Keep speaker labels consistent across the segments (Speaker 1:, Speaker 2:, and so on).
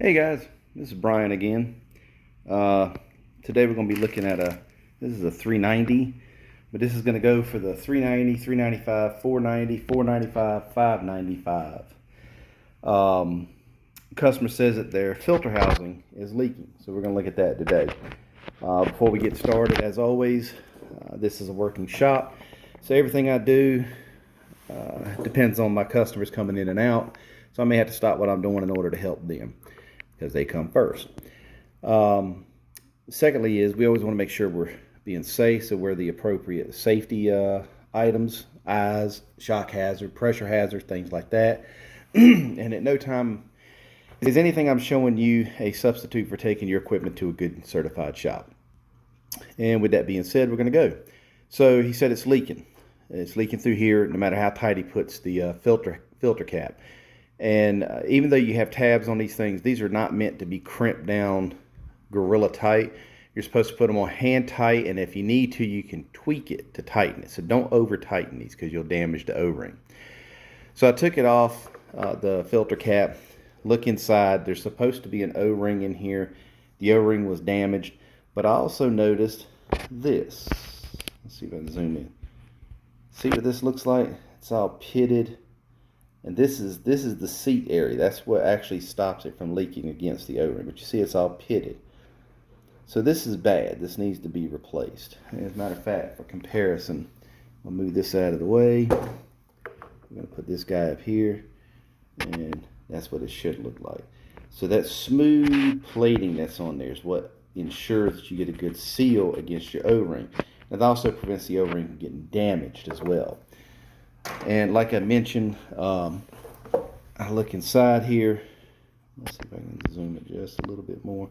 Speaker 1: Hey guys, this is Brian again. Today we're going to be looking at this is a 390, but this is going to go for the 390, 395, 490, 495, 595. Customer says that their filter housing is leaking, so we're going to look at that today. Before we get started, as always, this is a working shop, so everything I do depends on my customers coming in and out, so I may have to stop what I'm doing in order to help them, because they come first. Secondly is we always want to make sure we're being safe, so we're the appropriate safety items, eyes, shock hazard, pressure hazard, things like that. And at no time is anything I'm showing you a substitute for taking your equipment to a good certified shop. And with that being said, we're going to go. So he said it's leaking. It's leaking through here no matter how tight he puts the filter cap. And even though you have tabs on these things, these are not meant to be crimped down gorilla tight. You're supposed to put them on hand tight, and if you need to, you can tweak it to tighten it. So don't over tighten these because you'll damage the O-ring. So I took it off the filter cap. Look inside. There's supposed to be an O-ring in here. The O-ring was damaged, but I also noticed this. Let's see if I can zoom in. See what this looks like? It's all pitted. And this is the seat area. That's what actually stops it from leaking against the O-ring. But you see it's all pitted. So this is bad. This needs to be replaced. And as a matter of fact, for comparison, I'll move this out of the way. I'm going to put this guy up here. And that's what it should look like. So that smooth plating that's on there is what ensures that you get a good seal against your O-ring. It also prevents the O-ring from getting damaged as well. And like I mentioned, I look inside here. Let's see if I can zoom it just a little bit more.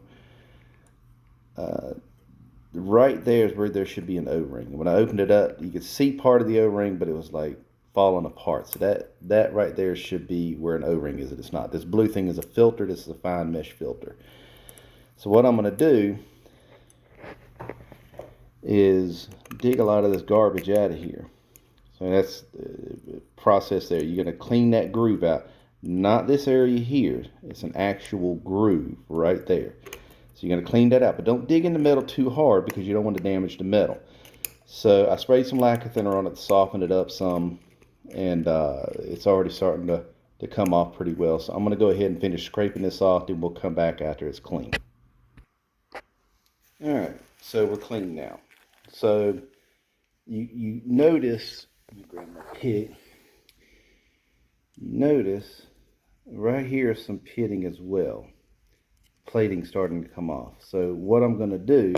Speaker 1: Right there is where there should be an O-ring. When I opened it up, you could see part of the O-ring, but it was like falling apart. So that right there should be where an O-ring is. It's not. This blue thing is a filter. This is a fine mesh filter. So what I'm going to do is dig a lot of this garbage out of here. So that's the process there. You're going to clean that groove out. Not this area here. It's an actual groove right there. So you're going to clean that out. But don't dig in the metal too hard because you don't want to damage the metal. So I sprayed some lacquer thinner on it to soften it up some. And it's already starting to come off pretty well. So I'm going to go ahead and finish scraping this off. Then we'll come back after it's clean. Alright, so we're clean now. So you notice... Let me grab my pick. You notice right here some pitting as well. Plating starting to come off. So what I'm going to do,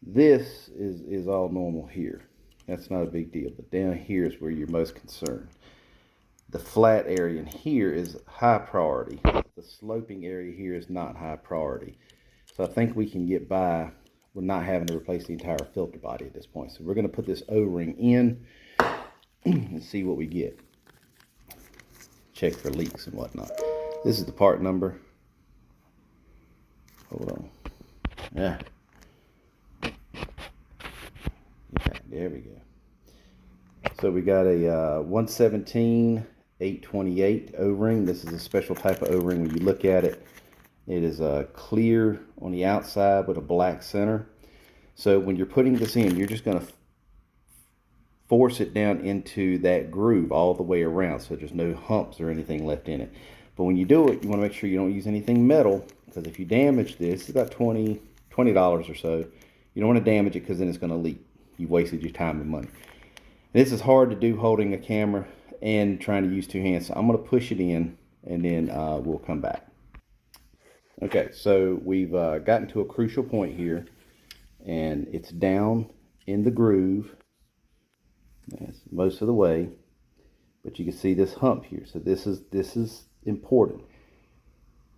Speaker 1: this is all normal here. That's not a big deal. But down here is where you're most concerned. The flat area in here is high priority. The sloping area here is not high priority. So I think we can get by with not having to replace the entire filter body at this point. So we're going to put this O-ring in and see what we get. Check for leaks and whatnot. This is the part number. Hold on. Yeah. Okay, there we go. So we got a 117 828 O-ring. This is a special type of O-ring. When you look at it, it is clear on the outside with a black center. So when you're putting this in, you're just going to force it down into that groove all the way around, so there's no humps or anything left in it. But when you do it, you want to make sure you don't use anything metal, because if you damage this, it's about $20 or so. You don't want to damage it because then it's going to leak. You've wasted your time and money. And this is hard to do holding a camera and trying to use two hands. So I'm going to push it in, and then we'll come back. Okay, so we've gotten to a crucial point here, and it's down in the groove. That's most of the way, but you can see this hump here. So this is important.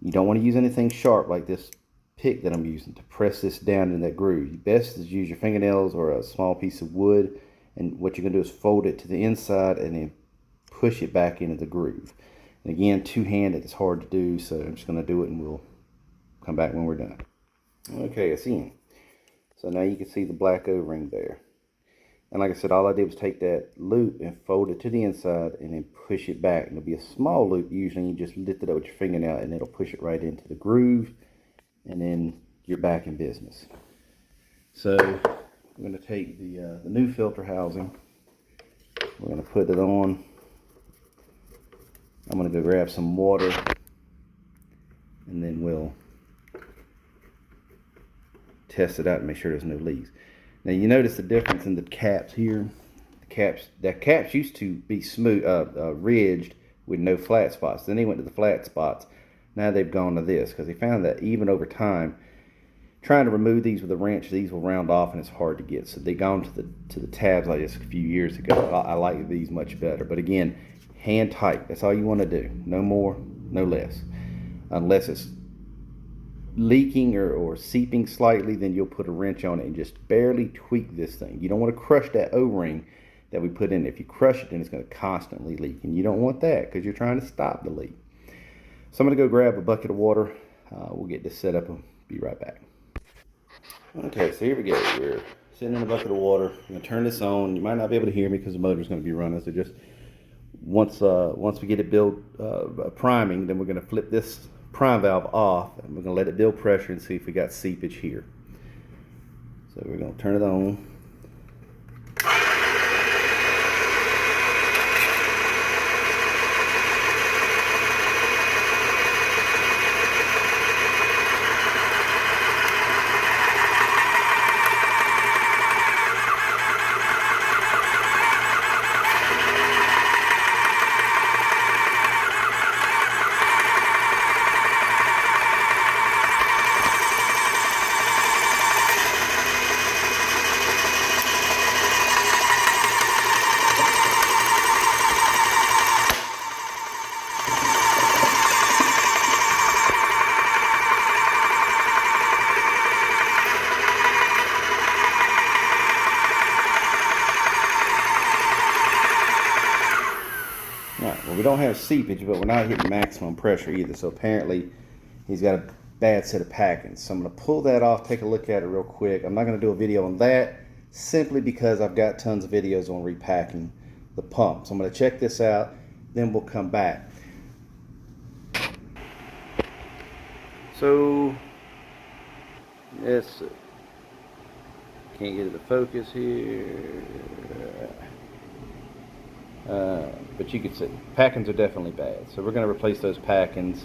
Speaker 1: You don't want to use anything sharp like this pick that I'm using to press this down in that groove. The best is use your fingernails or a small piece of wood, and what you're going to do is fold it to the inside and then push it back into the groove. And again, two-handed is hard to do, so I'm just going to do it and we'll come back when we're done. Okay, it's in. So now you can see the black O-ring there. And like I said, all I did was take that loop and fold it to the inside and then push it back. And it'll be a small loop usually. You just lift it up with your fingernail and it'll push it right into the groove. And then you're back in business. So I'm going to take the new filter housing. We're going to put it on. I'm going to go grab some water. And then we'll test it out and make sure there's no leaks. Now you notice the difference in the caps here. The caps used to be smooth, ridged with no flat spots. Then they went to the flat spots. Now they've gone to this because they found that even over time, trying to remove these with a wrench, these will round off and it's hard to get. So they've gone to the tabs like this a few years ago. I like these much better. But again, hand tight. That's all you want to do. No more, no less. Unless it's leaking or seeping slightly, then you'll put a wrench on it and just barely tweak this thing. You don't want to crush that O-ring that we put in. If you crush it, then it's going to constantly leak, and you don't want that because you're trying to stop the leak. So I'm going to go grab a bucket of water. We'll get this set up and be right back. Okay, so here we go. We're sitting in a bucket of water. I'm going to turn this on. You might not be able to hear me because the motor's going to be running. So just once we get it built priming, then we're going to flip this prime valve off and we're going to let it build pressure and see if we got seepage here. So we're going to turn it on. Alright, well we don't have seepage, but we're not hitting maximum pressure either, so apparently he's got a bad set of packings. So I'm going to pull that off, take a look at it real quick. I'm not going to do a video on that, simply because I've got tons of videos on repacking the pump. So I'm going to check this out, then we'll come back. So, let's see. Can't get it to focus here. But you can see, packings are definitely bad. So we're going to replace those packings,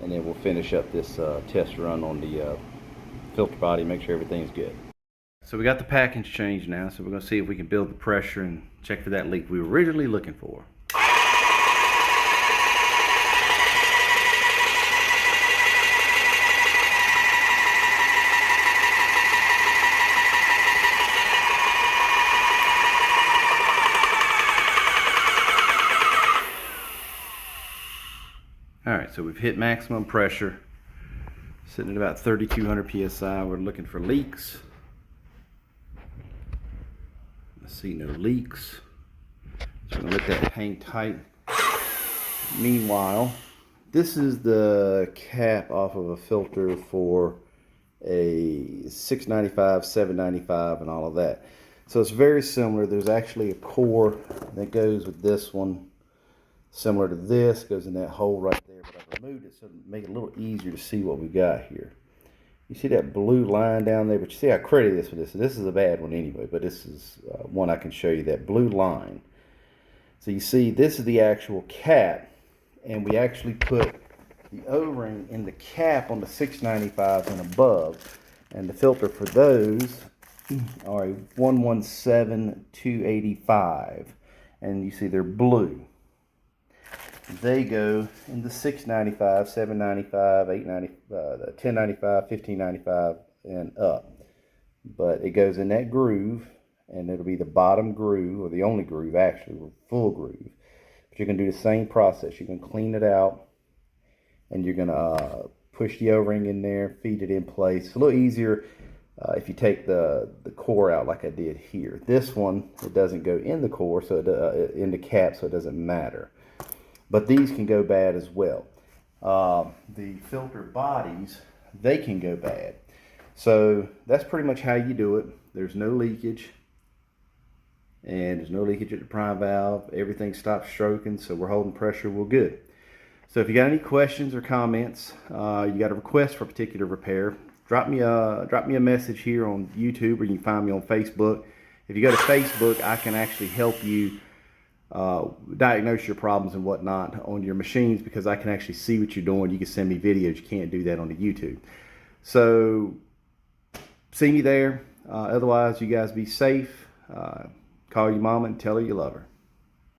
Speaker 1: and then we'll finish up this test run on the filter body, make sure everything's good. So we got the packings changed now, so we're going to see if we can build the pressure and check for that leak we were originally looking for. Alright, so we've hit maximum pressure, sitting at about 3,200 psi. We're looking for leaks. I see no leaks. So I'm going to let that hang tight. Meanwhile, this is the cap off of a filter for a 695, 795, and all of that. So it's very similar. There's actually a core that goes with this one, similar to this, goes in that hole right there, but I've removed it so to make it a little easier to see what we got here. You see that blue line down there, but you see I credited this for this. So this is a bad one anyway, but this is one I can show you, that blue line. So you see this is the actual cap, and we actually put the O-ring in the cap on the 695s and above, and the filter for those are a 117285, and you see they're blue. They go in the 695, 795, 895, 1095, 1595, and up. But it goes in that groove, and it'll be the bottom groove, or the only groove actually, or full groove. But you're going to do the same process. You're going to clean it out, and you're going to push the O-ring in there, feed it in place. It's a little easier if you take the core out like I did here. This one, it doesn't go in the core, so in the cap, so it doesn't matter. But these can go bad as well. The filter bodies, they can go bad. So that's pretty much how you do it. There's no leakage. and there's no leakage at the prime valve. Everything stopped stroking, so we're holding pressure. We're good. So if you got any questions or comments, you got a request for a particular repair, drop me a message here on YouTube, or you can find me on Facebook. If you go to Facebook, I can actually help you diagnose your problems and whatnot on your machines, because I can actually see what you're doing. You can send me videos. You can't do that on the YouTube. So see me there. Otherwise, you guys be safe. Call your mama and tell her you love her.